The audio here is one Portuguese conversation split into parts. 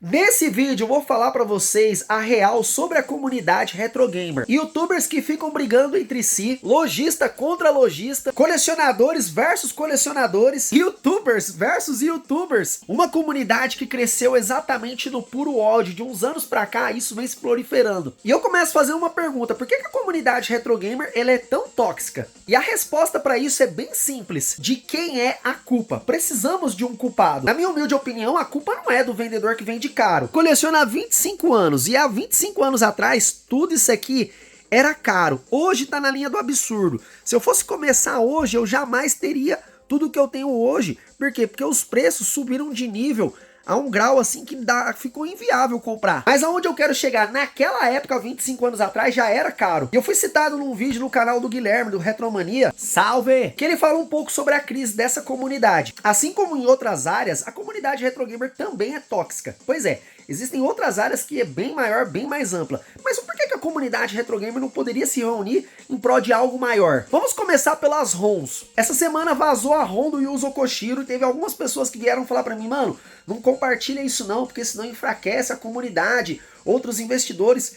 Nesse vídeo eu vou falar pra vocês a real sobre a comunidade retro gamer. Youtubers que ficam brigando entre si, lojista contra lojista, colecionadores versus colecionadores, youtubers versus youtubers. Uma comunidade que cresceu exatamente no puro ódio. De uns anos pra cá isso vem se proliferando. E eu começo a fazer uma pergunta: por que a comunidade retro gamer ela é tão tóxica? E a resposta pra isso é bem simples: de quem é a culpa? Precisamos de um culpado. Na minha humilde opinião, a culpa não é do vendedor que vende caro. Coleciona há 25 anos e há 25 anos atrás tudo isso aqui era caro. Hoje tá na linha do absurdo. Se eu fosse começar hoje, eu jamais teria tudo que eu tenho hoje. Por quê? Porque os preços subiram de nível a um grau assim que ficou inviável comprar. Mas aonde eu quero chegar? Naquela época, 25 anos atrás, já era caro. E eu fui citado num vídeo no canal do Guilherme, do Retromania, salve! Que ele fala um pouco sobre a crise dessa comunidade. Assim como em outras áreas, a comunidade retro gamer também é tóxica. Pois é, existem outras áreas que é bem maior, bem mais ampla. Mas por que a comunidade retro gamer não poderia se reunir em prol de algo maior? Vamos começar pelas ROMs. Essa semana vazou a ROM do Yuzo Koshiro e teve algumas pessoas que vieram falar pra mim: mano, não compartilha isso não, porque senão enfraquece a comunidade. Outros investidores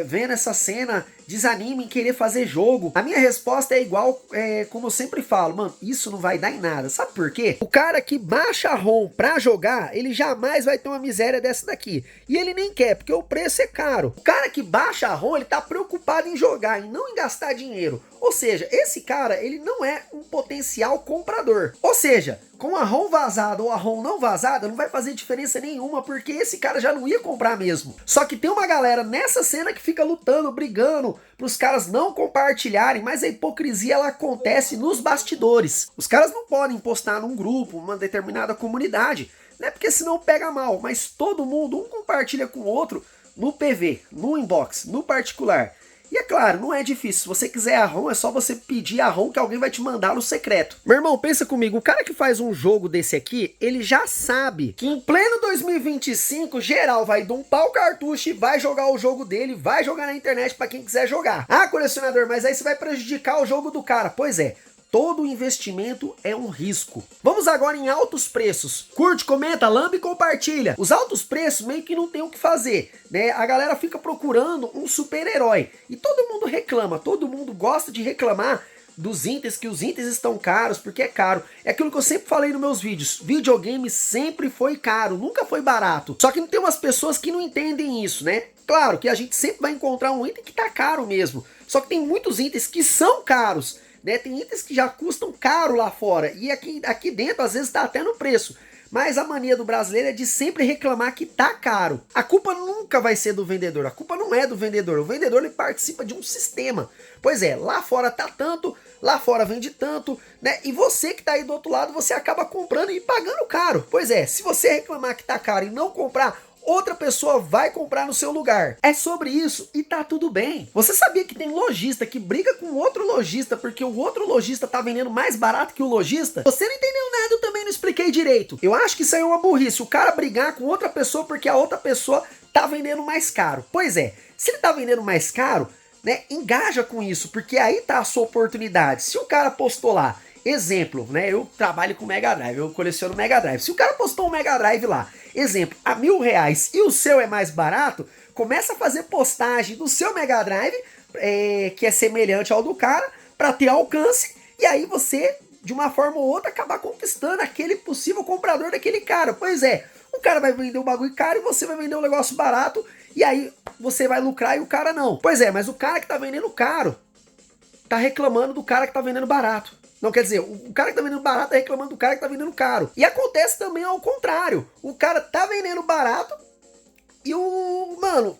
vendo essa cena desanimam em querer fazer jogo. A minha resposta é igual, como eu sempre falo: mano, isso não vai dar em nada. Sabe por quê? O cara que baixa a ROM pra jogar, ele jamais vai ter uma miséria dessa daqui. E ele nem quer, porque o preço é caro. O cara que baixa a ROM, ele tá preocupado em jogar, e não em gastar dinheiro. Ou seja, esse cara, ele não é um potencial comprador. Ou seja, com a ROM vazada ou a ROM não vazada, não vai fazer diferença nenhuma, porque esse cara já não ia comprar mesmo. Só que tem uma galera nessa cena que fica lutando, brigando, para os caras não compartilharem, mas a hipocrisia ela acontece nos bastidores. Os caras não podem postar num grupo, uma determinada comunidade, né? Porque senão pega mal, mas todo mundo, um compartilha com o outro no PV, no inbox, no particular. E é claro, não é difícil. Se você quiser a ROM, é só você pedir a ROM que alguém vai te mandar no secreto. Meu irmão, pensa comigo, o cara que faz um jogo desse aqui, ele já sabe que em pleno 2025, geral vai dumpar o cartucho e vai jogar o jogo dele, vai jogar na internet pra quem quiser jogar. Ah, colecionador, mas aí você vai prejudicar o jogo do cara. Pois é. Todo investimento é um risco. Vamos agora em altos preços. Curte, comenta, lambe e compartilha. Os altos preços meio que não tem o que fazer, né? A galera fica procurando um super-herói. E todo mundo reclama, todo mundo gosta de reclamar dos itens, que os itens estão caros, porque é caro. É aquilo que eu sempre falei nos meus vídeos: videogame sempre foi caro, nunca foi barato. Só que tem umas pessoas que não entendem isso, né? Claro que a gente sempre vai encontrar um item que tá caro mesmo. Só que tem muitos itens que são caros, né? Tem itens que já custam caro lá fora, e aqui dentro às vezes tá até no preço. Mas a mania do brasileiro é de sempre reclamar que tá caro. A culpa nunca vai ser do vendedor, a culpa não é do vendedor. O vendedor ele participa de um sistema. Pois é, lá fora tá tanto, lá fora vende tanto, né? E você que tá aí do outro lado, você acaba comprando e pagando caro. Pois é, se você reclamar que tá caro e não comprar, outra pessoa vai comprar no seu lugar. É sobre isso e tá tudo bem. Você sabia que tem lojista que briga com outro lojista porque o outro lojista tá vendendo mais barato que o lojista? Você não entendeu nada, eu também não expliquei direito. Eu acho que isso aí é uma burrice, o cara brigar com outra pessoa porque a outra pessoa tá vendendo mais caro. Pois é, se ele tá vendendo mais caro, né, engaja com isso, porque aí tá a sua oportunidade. Se o cara postou lá, exemplo, né, eu trabalho com Mega Drive, eu coleciono Mega Drive. Se o cara postou um Mega Drive lá, exemplo, a R$ 1.000 e o seu é mais barato, começa a fazer postagem do seu Mega Drive, que é semelhante ao do cara, para ter alcance, e aí você, de uma forma ou outra, acabar conquistando aquele possível comprador daquele cara. Pois é, o cara vai vender um bagulho caro e você vai vender um negócio barato, e aí você vai lucrar e o cara não. Pois é, mas o cara que tá vendendo caro tá reclamando do cara que tá vendendo barato. Não, quer dizer, o cara que tá vendendo barato tá reclamando do cara que tá vendendo caro. E acontece também ao contrário. O cara tá vendendo barato e mano,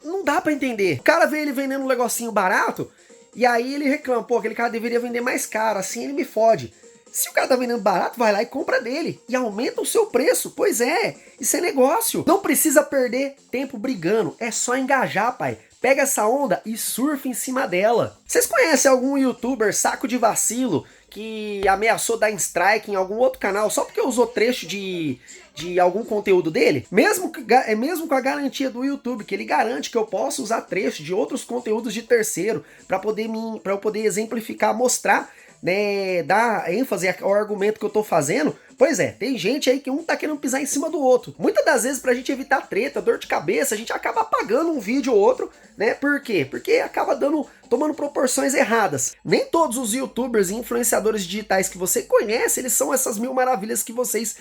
não dá pra entender. O cara vê ele vendendo um negocinho barato e aí ele reclama: pô, aquele cara deveria vender mais caro, assim ele me fode. Se o cara tá vendendo barato, vai lá e compra dele e aumenta o seu preço. Pois é, isso é negócio. Não precisa perder tempo brigando, é só engajar, pai. Pega essa onda e surfa em cima dela. Vocês conhecem algum youtuber saco de vacilo que ameaçou dar strike em algum outro canal só porque usou trecho de algum conteúdo dele? Mesmo com a garantia do YouTube, que ele garante que eu posso usar trecho de outros conteúdos de terceiro para eu poder exemplificar, mostrar, né, dar ênfase ao argumento que eu tô fazendo, Pois é, tem gente aí que um tá querendo pisar em cima do outro. Muitas das vezes, pra gente evitar treta, dor de cabeça, a gente acaba apagando um vídeo ou outro, né? Por quê? Porque acaba tomando proporções erradas. Nem todos os youtubers e influenciadores digitais que você conhece, eles são essas mil maravilhas que vocês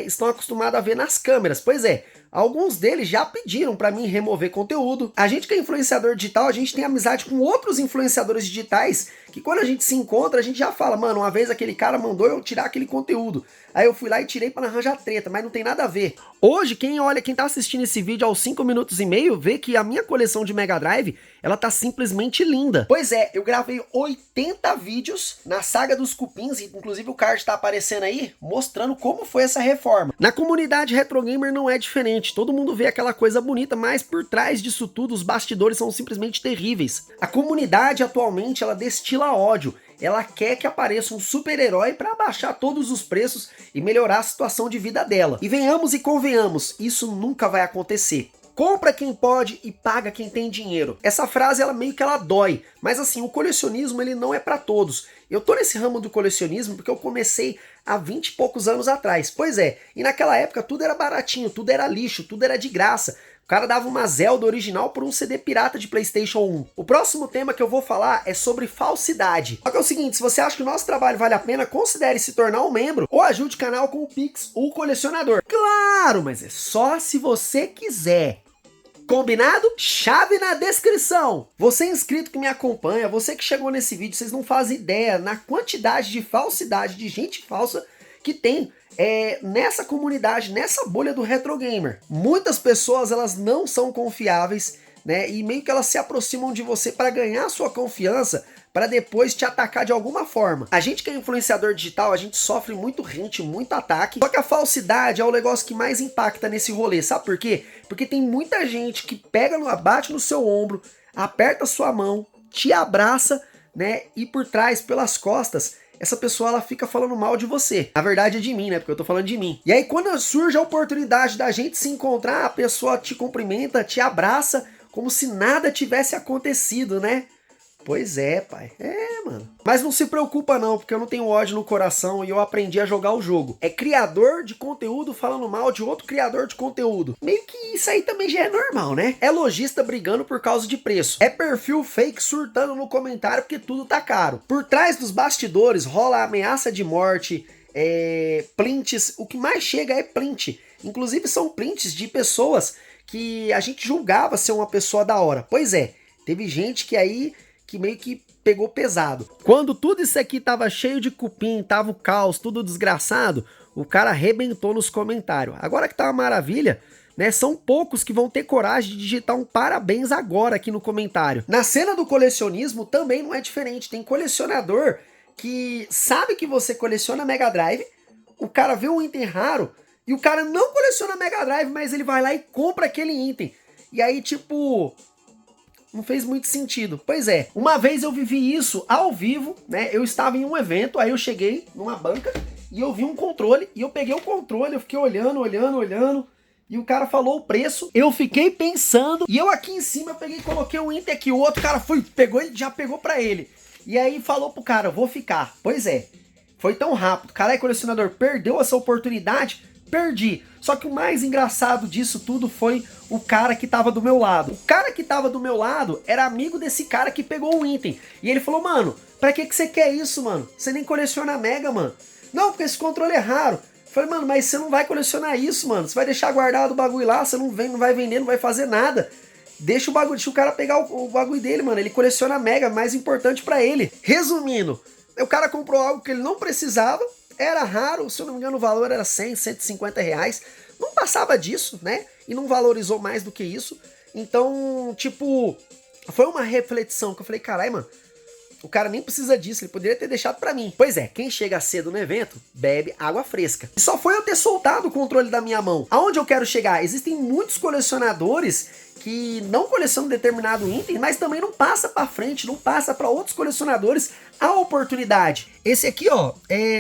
estão acostumados a ver nas câmeras. Pois é, alguns deles já pediram pra mim remover conteúdo. A gente que é influenciador digital, a gente tem amizade com outros influenciadores digitais, que quando a gente se encontra, a gente já fala, mano, uma vez aquele cara mandou eu tirar aquele conteúdo. Aí eu fui lá e tirei pra não arranjar treta, mas não tem nada a ver. Hoje, quem tá assistindo esse vídeo aos 5 minutos e meio, vê que a minha coleção de Mega Drive, ela tá simplesmente linda. Pois é, eu gravei 80 vídeos na saga dos cupins, e inclusive o card tá aparecendo aí, mostrando como foi essa reforma. Na comunidade Retro Gamer não é diferente, todo mundo vê aquela coisa bonita, mas por trás disso tudo, os bastidores são simplesmente terríveis. A comunidade atualmente, ela destila ódio. Ela quer que apareça um super-herói para abaixar todos os preços e melhorar a situação de vida dela. E venhamos e convenhamos, isso nunca vai acontecer. Compra quem pode e paga quem tem dinheiro. Essa frase, ela meio que ela dói, mas assim, o colecionismo ele não é para todos. Eu tô nesse ramo do colecionismo porque eu comecei há 20 e poucos anos atrás. Pois é, e naquela época tudo era baratinho, tudo era lixo, tudo era de graça. O cara dava uma Zelda original por um CD pirata de PlayStation 1. O próximo tema que eu vou falar é sobre falsidade. Só que é o seguinte, se você acha que o nosso trabalho vale a pena, considere se tornar um membro ou ajude o canal com o Pix, o colecionador. Claro, mas é só se você quiser. Combinado? Chave na descrição! Você inscrito que me acompanha, você que chegou nesse vídeo, vocês não fazem ideia na quantidade de falsidade, de gente falsa que tem nessa comunidade, nessa bolha do Retro Gamer. Muitas pessoas, elas não são confiáveis, né? E meio que elas se aproximam de você para ganhar sua confiança, para depois te atacar de alguma forma. A gente que é influenciador digital, a gente sofre muito hate, muito ataque. Só que a falsidade é o negócio que mais impacta nesse rolê, sabe por quê? Porque tem muita gente que bate no seu ombro, aperta sua mão, te abraça, né? E por trás, pelas costas, essa pessoa ela fica falando mal de você. A verdade é de mim, né? Porque eu tô falando de mim. E aí quando surge a oportunidade da gente se encontrar, a pessoa te cumprimenta, te abraça, como se nada tivesse acontecido, né? Pois é, pai. Mano. Mas não se preocupa não, porque eu não tenho ódio no coração e eu aprendi a jogar o jogo. É criador de conteúdo falando mal de outro criador de conteúdo. Meio que isso aí também já é normal, né? É lojista brigando por causa de preço. É perfil fake surtando no comentário porque tudo tá caro. Por trás dos bastidores rola ameaça de morte, prints. O que mais chega é print. Inclusive são prints de pessoas que a gente julgava ser uma pessoa da hora. Pois é, teve gente que aí que meio que pegou pesado. Quando tudo isso aqui tava cheio de cupim, tava o caos, tudo desgraçado, o cara arrebentou nos comentários. Agora que tá uma maravilha, né, são poucos que vão ter coragem de digitar um parabéns agora aqui no comentário. Na cena do colecionismo também não é diferente. Tem colecionador que sabe que você coleciona Mega Drive, o cara vê um item raro e o cara não coleciona Mega Drive, mas ele vai lá e compra aquele item. E aí, tipo, não fez muito sentido. Pois é, uma vez eu vivi isso ao vivo, né? Eu estava em um evento, aí eu cheguei numa banca e eu vi um controle, e eu peguei o controle, eu fiquei olhando, e o cara falou o preço, eu fiquei pensando, e eu aqui em cima eu peguei e coloquei um item aqui, o outro cara pegou e já pegou pra ele. E aí falou pro cara, eu vou ficar. Pois é, foi tão rápido. Caralho, colecionador, perdeu essa oportunidade? Perdi. Só que o mais engraçado disso tudo foi o cara que tava do meu lado. O cara que tava do meu lado era amigo desse cara que pegou o item. E ele falou, mano, pra que você quer isso, mano? Você nem coleciona Mega, mano. Não, porque esse controle é raro. Eu falei, mano, mas você não vai colecionar isso, mano. Você vai deixar guardado o bagulho lá, você não vai vender, não vai fazer nada. Deixa o cara pegar o bagulho dele, mano. Ele coleciona Mega, mais importante pra ele. Resumindo, o cara comprou algo que ele não precisava, era raro, se eu não me engano o valor era 100, 150 reais. Não passava disso, né? E não valorizou mais do que isso. Então, tipo, foi uma reflexão que eu falei, caralho, mano, o cara nem precisa disso, ele poderia ter deixado pra mim. Pois é, quem chega cedo no evento, bebe água fresca. E só foi eu ter soltado o controle da minha mão. Aonde eu quero chegar? Existem muitos colecionadores que não colecionam determinado item, mas também não passa pra frente, não passa pra outros colecionadores a oportunidade. Esse aqui, ó,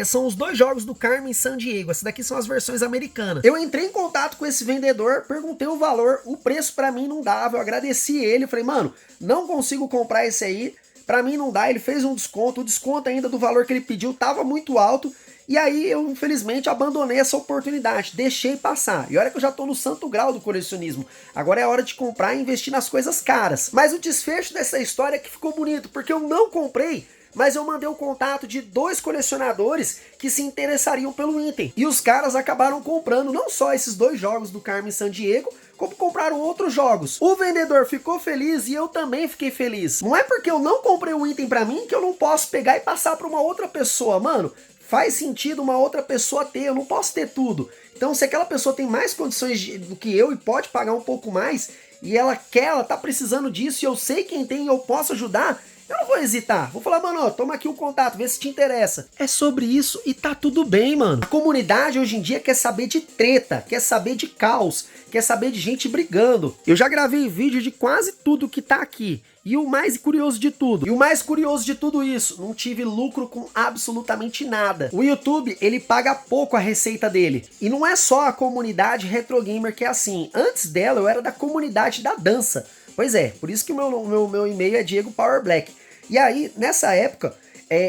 são os 2 jogos do Carmen Sandiego. Essas daqui são as versões americanas. Eu entrei em contato com esse vendedor, perguntei o valor, o preço pra mim não dava, eu agradeci ele, falei, mano, não consigo comprar esse aí, pra mim não dá, ele fez um desconto, o desconto ainda do valor que ele pediu tava muito alto, E aí eu, infelizmente, abandonei essa oportunidade, deixei passar. E olha que eu já tô no santo grau do colecionismo. Agora é hora de comprar e investir nas coisas caras. Mas o desfecho dessa história é que ficou bonito, porque eu não comprei, mas eu mandei o contato de 2 colecionadores que se interessariam pelo item. E os caras acabaram comprando não só esses 2 jogos do Carmen Sandiego, como compraram outros jogos. O vendedor ficou feliz e eu também fiquei feliz. Não é porque eu não comprei o item pra mim que eu não posso pegar e passar pra uma outra pessoa, mano. Faz sentido uma outra pessoa ter, eu não posso ter tudo. Então se aquela pessoa tem mais condições do que eu e pode pagar um pouco mais, e ela quer, ela tá precisando disso, e eu sei quem tem e eu posso ajudar, eu não vou hesitar. Vou falar, mano, ó, toma aqui o contato, vê se te interessa. É sobre isso e tá tudo bem, mano. A comunidade hoje em dia quer saber de treta, quer saber de caos, quer saber de gente brigando. Eu já gravei vídeo de quase tudo que tá aqui. E o mais curioso de tudo isso, não tive lucro com absolutamente nada. O YouTube, ele paga pouco a receita dele. E não é só a comunidade Retro Gamer que é assim. Antes dela, eu era da comunidade da dança. Pois é, por isso que o meu e-mail é Diego Power Black. E aí, nessa época,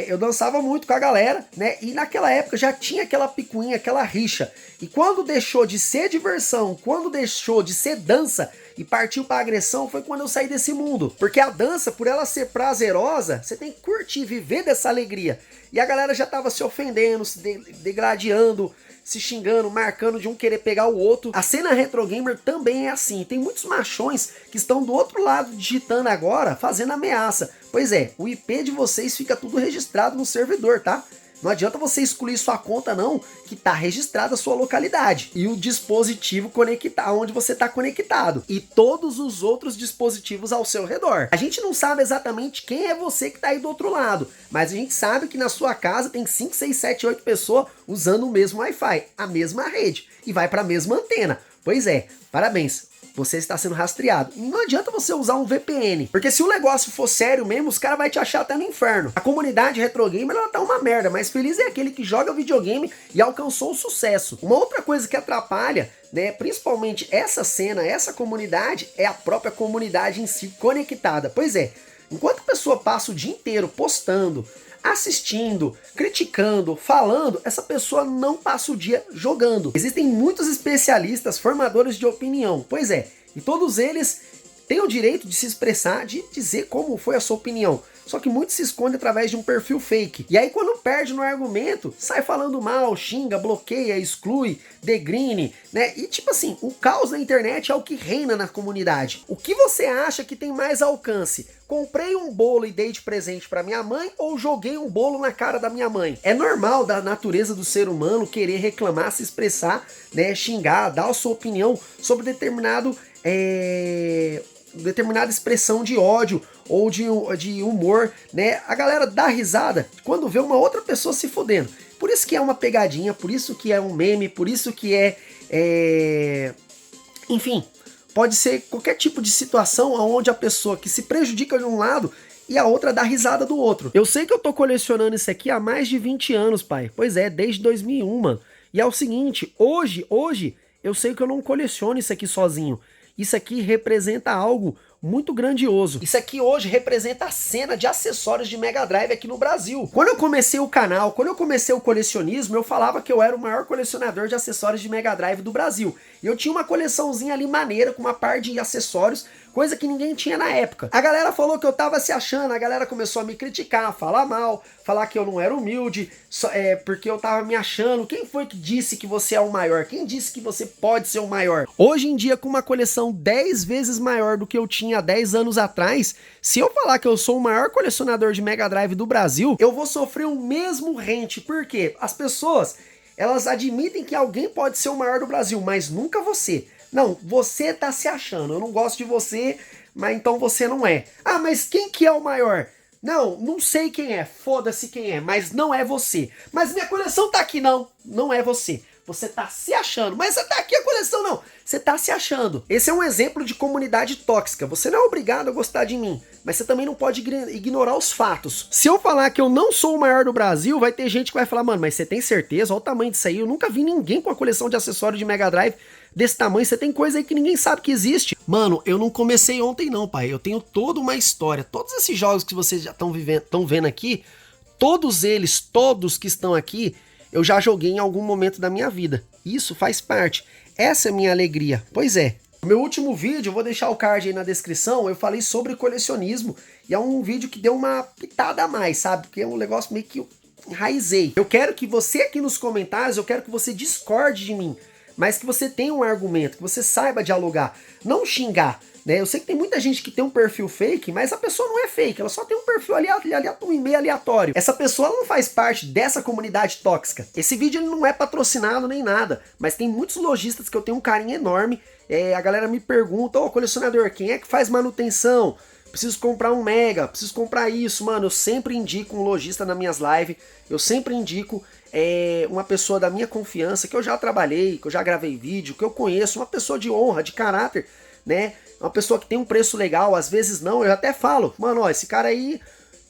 eu dançava muito com a galera, né? E naquela época já tinha aquela picuinha, aquela rixa. E quando deixou de ser diversão, quando deixou de ser dança e partiu pra agressão, foi quando eu saí desse mundo. Porque a dança, por ela ser prazerosa, você tem que curtir, viver dessa alegria. E a galera já tava se ofendendo, se degradando, se xingando, marcando de um querer pegar o outro. A cena retro gamer também é assim. Tem muitos machões que estão do outro lado digitando agora, fazendo ameaça. Pois é, o IP de vocês fica tudo registrado no servidor, tá? Não adianta você excluir sua conta não, que tá registrada a sua localidade. E o dispositivo conectado, onde você tá conectado. E todos os outros dispositivos ao seu redor. A gente não sabe exatamente quem é você que tá aí do outro lado. Mas a gente sabe que na sua casa tem 5, 6, 7, 8 pessoas usando o mesmo Wi-Fi. A mesma rede. E vai para a mesma antena. Pois é, parabéns. Você está sendo rastreado. E não adianta você usar um VPN. Porque se o negócio for sério mesmo, os caras vão te achar até no inferno. A comunidade retro gamer, ela tá uma merda. Mas feliz é aquele que joga videogame e alcançou o sucesso. Uma outra coisa que atrapalha, né, principalmente essa cena, essa comunidade, é a própria comunidade em si conectada. Pois é, enquanto a pessoa passa o dia inteiro postando, assistindo, criticando, falando, essa pessoa não passa o dia jogando. Existem muitos especialistas, formadores de opinião, pois é, e todos eles têm o direito de se expressar, de dizer como foi a sua opinião. Só que muitos se escondem através de um perfil fake. E aí quando perde no argumento, sai falando mal, xinga, bloqueia, exclui, degrine, né? E tipo assim, o caos na internet é o que reina na comunidade. O que você acha que tem mais alcance? Comprei um bolo e dei de presente para minha mãe ou joguei um bolo na cara da minha mãe? É normal da natureza do ser humano querer reclamar, se expressar, né? Xingar, dar a sua opinião sobre determinada expressão de ódio ou de humor, né? A galera dá risada quando vê uma outra pessoa se fodendo. Por isso que é uma pegadinha, por isso que é um meme, por isso que enfim, pode ser qualquer tipo de situação onde a pessoa que se prejudica de um lado e a outra dá risada do outro. Eu sei que eu tô colecionando isso aqui há mais de 20 anos, pai. Pois é, desde 2001, mano. E é o seguinte, hoje, eu sei que eu não coleciono isso aqui sozinho. Isso aqui representa algo muito grandioso. Isso aqui hoje representa a cena de acessórios de Mega Drive aqui no Brasil. Quando eu comecei o canal, quando eu comecei o colecionismo, eu falava que eu era o maior colecionador de acessórios de Mega Drive do Brasil. E eu tinha uma coleçãozinha ali maneira, com uma par de acessórios, coisa que ninguém tinha na época. A galera falou que eu tava se achando, a galera começou a me criticar, falar mal, falar que eu não era humilde, porque eu tava me achando. Quem foi que disse que você é o maior? Quem disse que você pode ser o maior? Hoje em dia, com uma coleção 10 vezes maior do que eu tinha há 10 anos atrás, se eu falar que eu sou o maior colecionador de Mega Drive do Brasil, eu vou sofrer o mesmo hate. Por quê? As pessoas, elas admitem que alguém pode ser o maior do Brasil, mas nunca você. Não, você tá se achando. Eu não gosto de você, mas então você não é. Ah, mas quem que é o maior? Não, não sei quem é. Foda-se quem é, mas não é você. Mas minha coleção tá aqui, não. Não é você. Você tá se achando. Mas tá aqui a coleção, não. Você tá se achando. Esse é um exemplo de comunidade tóxica. Você não é obrigado a gostar de mim, mas você também não pode ignorar os fatos. Se eu falar que eu não sou o maior do Brasil, vai ter gente que vai falar, mano, mas você tem certeza? Olha o tamanho disso aí. Eu nunca vi ninguém com a coleção de acessórios de Mega Drive desse tamanho. Você tem coisa aí que ninguém sabe que existe. Mano, eu não comecei ontem não, pai. Eu tenho toda uma história. Todos esses jogos que vocês já estão vendo aqui, todos eles, todos que estão aqui, eu já joguei em algum momento da minha vida. Isso faz parte. Essa é a minha alegria. Pois é. No meu último vídeo, eu vou deixar o card aí na descrição, eu falei sobre colecionismo. E é um vídeo que deu uma pitada a mais, sabe? Porque é um negócio meio que eu enraizei. Eu quero que você aqui nos comentários, eu quero que você discorde de mim. Mas que você tenha um argumento, que você saiba dialogar. Não xingar. Né? Eu sei que tem muita gente que tem um perfil fake, mas a pessoa não é fake, ela só tem um perfil um e-mail aleatório. Essa pessoa não faz parte dessa comunidade tóxica. Esse vídeo ele não é patrocinado nem nada, mas tem muitos lojistas que eu tenho um carinho enorme. A galera me pergunta, ô colecionador, quem é que faz manutenção? Preciso comprar um Mega, preciso comprar isso, mano. Eu sempre indico um lojista nas minhas lives, eu sempre indico uma pessoa da minha confiança, que eu já trabalhei, que eu já gravei vídeo, que eu conheço, uma pessoa de honra, de caráter, né? Uma pessoa que tem um preço legal, às vezes não, eu até falo, mano, ó, esse cara aí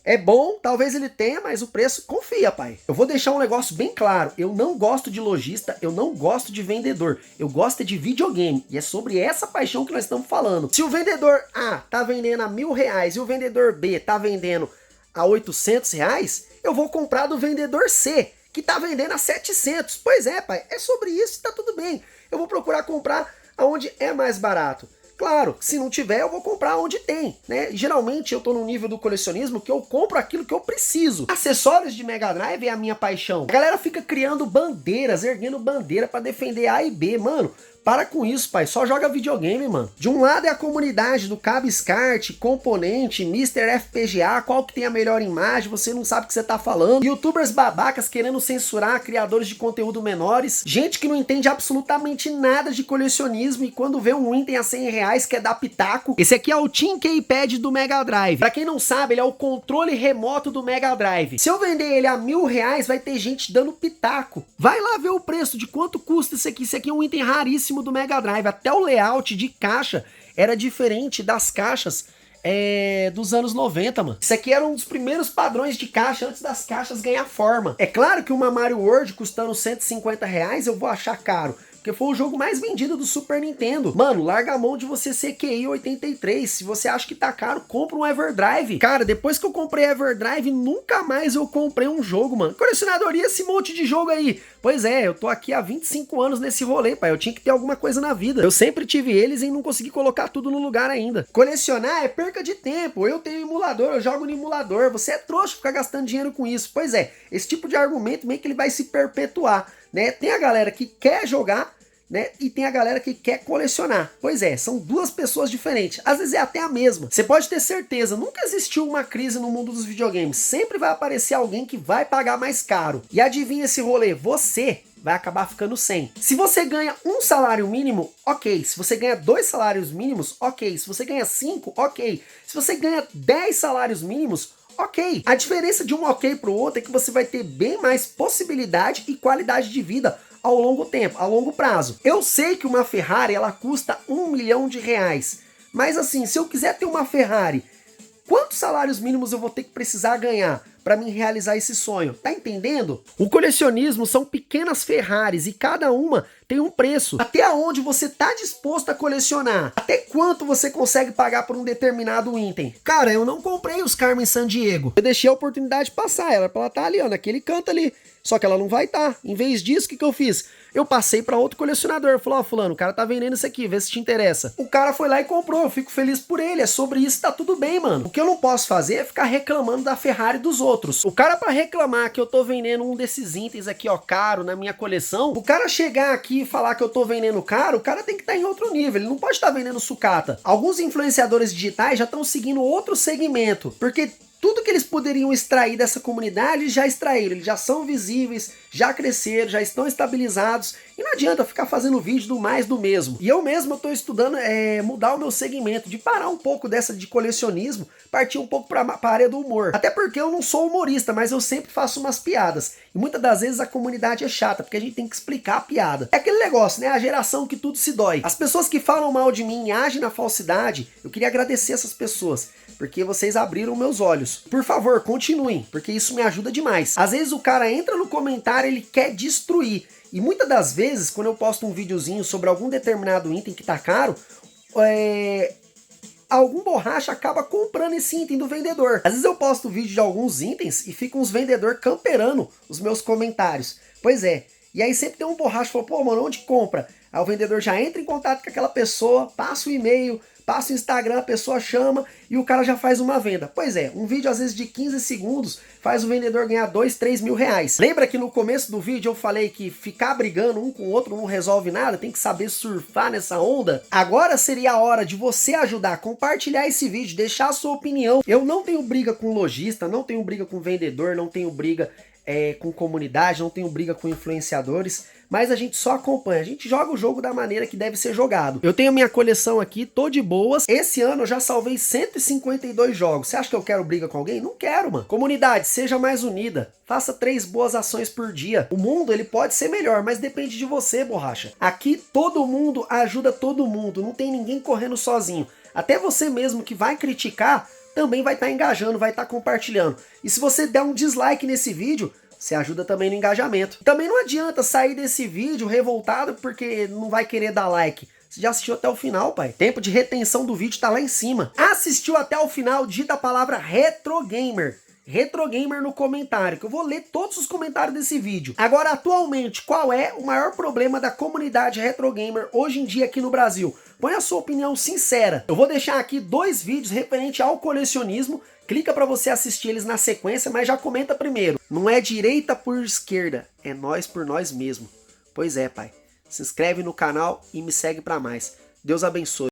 é bom, talvez ele tenha, mas o preço, confia, pai. Eu vou deixar um negócio bem claro, eu não gosto de lojista, eu não gosto de vendedor, eu gosto de videogame, e é sobre essa paixão que nós estamos falando. Se o vendedor A tá vendendo a R$1.000 e o vendedor B tá vendendo a R$800, eu vou comprar do vendedor C, que tá vendendo a 700. Pois é, pai, é sobre isso, tá tudo bem. Eu vou procurar comprar aonde é mais barato. Claro, se não tiver, eu vou comprar onde tem, né? Geralmente eu tô no nível do colecionismo que eu compro aquilo que eu preciso. Acessórios de Mega Drive é a minha paixão. A galera fica criando bandeiras, erguendo bandeira pra defender A e B, mano. Para com isso, pai. Só joga videogame, mano. De um lado é a comunidade do Cabiscart, Componente, Mr. FPGA, qual que tem a melhor imagem, você não sabe o que você tá falando. Youtubers babacas querendo censurar criadores de conteúdo menores. Gente que não entende absolutamente nada de colecionismo e quando vê um item a R$100 quer dar pitaco. Esse aqui é o ThinkPad do Mega Drive. Pra quem não sabe, ele é o controle remoto do Mega Drive. Se eu vender ele a R$1.000, vai ter gente dando pitaco. Vai lá ver o preço de quanto custa isso aqui. Isso aqui é um item raríssimo do Mega Drive, até o layout de caixa era diferente das caixas dos anos 90, mano. Isso aqui era um dos primeiros padrões de caixa antes das caixas ganhar forma. É claro que uma Mario World custando R$150 eu vou achar caro, porque foi o jogo mais vendido do Super Nintendo. Mano, larga a mão de você ser QI 83. Se você acha que tá caro, compra um Everdrive. Cara, depois que eu comprei Everdrive, nunca mais eu comprei um jogo, mano. Colecionadoria esse monte de jogo aí. Pois é, eu tô aqui há 25 anos nesse rolê, pai. Eu tinha que ter alguma coisa na vida. Eu sempre tive eles e não consegui colocar tudo no lugar ainda. Colecionar é perca de tempo. Eu tenho emulador, eu jogo no emulador. Você é trouxa ficar gastando dinheiro com isso. Pois é, esse tipo de argumento meio que ele vai se perpetuar, né? Tem a galera que quer jogar, né? E tem a galera que quer colecionar. Pois é, são duas pessoas diferentes. Às vezes é até a mesma. Você pode ter certeza, nunca existiu uma crise no mundo dos videogames. Sempre vai aparecer alguém que vai pagar mais caro. E adivinha esse rolê? Você vai acabar ficando sem. Se você ganha um salário mínimo, ok. Se você ganha 2 salários mínimos, ok. Se você ganha 5, ok. Se você ganha 10 salários mínimos, ok. A diferença de um ok para o outro é que você vai ter bem mais possibilidade e qualidade de vida ao longo tempo, a longo prazo. Eu sei que uma Ferrari ela custa R$1 milhão, mas assim, se eu quiser ter uma Ferrari, quantos salários mínimos eu vou ter que precisar ganhar para mim realizar esse sonho? Tá entendendo? O colecionismo são pequenas Ferraris e cada uma tem um preço. Até onde você tá disposto a colecionar? Até quanto você consegue pagar por um determinado item? Cara, eu não comprei os Carmen Sandiego. Eu deixei a oportunidade passar, ela tá ali, ó, naquele canto ali. Só que ela não vai estar. Em vez disso, o que eu fiz? Eu passei para outro colecionador. Falou, ó, fulano, o cara tá vendendo isso aqui, vê se te interessa. O cara foi lá e comprou, eu fico feliz por ele. É sobre isso, tá tudo bem, mano. O que eu não posso fazer é ficar reclamando da Ferrari dos outros. O cara, para reclamar que eu tô vendendo um desses itens aqui, ó, caro na minha coleção, o cara chegar aqui e falar que eu tô vendendo caro, o cara tem que estar em outro nível. Ele não pode estar vendendo sucata. Alguns influenciadores digitais já estão seguindo outro segmento, porque tudo que eles poderiam extrair dessa comunidade, eles já extraíram, eles já são visíveis, já cresceram, já estão estabilizados, e não adianta ficar fazendo vídeo do mais do mesmo. E eu mesmo estou estudando mudar o meu segmento, de parar um pouco dessa de colecionismo, partir um pouco para a área do humor. Até porque eu não sou humorista, mas eu sempre faço umas piadas, e muitas das vezes a comunidade é chata, porque a gente tem que explicar a piada. É aquele negócio, né, a geração que tudo se dói. As pessoas que falam mal de mim e agem na falsidade, eu queria agradecer essas pessoas, porque vocês abriram meus olhos. Por favor, continuem, porque isso me ajuda demais. Às vezes o cara entra no comentário, ele quer destruir. E muitas das vezes, quando eu posto um videozinho sobre algum determinado item que tá caro, algum borracha acaba comprando esse item do vendedor. Às vezes eu posto vídeo de alguns itens e fica uns vendedores camperando os meus comentários. Pois é. E aí sempre tem um borracho que fala, pô, mano, onde compra? Aí o vendedor já entra em contato com aquela pessoa, passa o e-mail, passa o Instagram, a pessoa chama e o cara já faz uma venda. Pois é, um vídeo às vezes de 15 segundos faz o vendedor ganhar 2, 3 mil reais. Lembra que no começo do vídeo eu falei que ficar brigando um com o outro não resolve nada? Tem que saber surfar nessa onda? Agora seria a hora de você ajudar a compartilhar esse vídeo, deixar a sua opinião. Eu não tenho briga com lojista, não tenho briga com vendedor, não tenho briga com comunidade, não tenho briga com influenciadores, mas a gente só acompanha, a gente joga o jogo da maneira que deve ser jogado. Eu tenho a minha coleção aqui, tô de boas. Esse ano eu já salvei 152 jogos. Você acha que eu quero briga com alguém? Não quero, mano. Comunidade, seja mais unida. Faça 3 boas ações por dia. O mundo, ele pode ser melhor, mas depende de você, borracha. Aqui todo mundo ajuda todo mundo, não tem ninguém correndo sozinho. Até você mesmo que vai criticar, também vai estar engajando, vai estar compartilhando. E se você der um dislike nesse vídeo, você ajuda também no engajamento. Também não adianta sair desse vídeo revoltado porque não vai querer dar like. Você já assistiu até o final, pai. Tempo de retenção do vídeo tá lá em cima. Assistiu até o final, digita a palavra RetroGamer. RetroGamer no comentário, que eu vou ler todos os comentários desse vídeo. Agora, atualmente, qual é o maior problema da comunidade RetroGamer hoje em dia aqui no Brasil? Põe a sua opinião sincera. Eu vou deixar aqui 2 vídeos referente ao colecionismo. Clica para você assistir eles na sequência, mas já comenta primeiro. Não é direita por esquerda, é nós por nós mesmo. Pois é, pai. Se inscreve no canal e me segue para mais. Deus abençoe.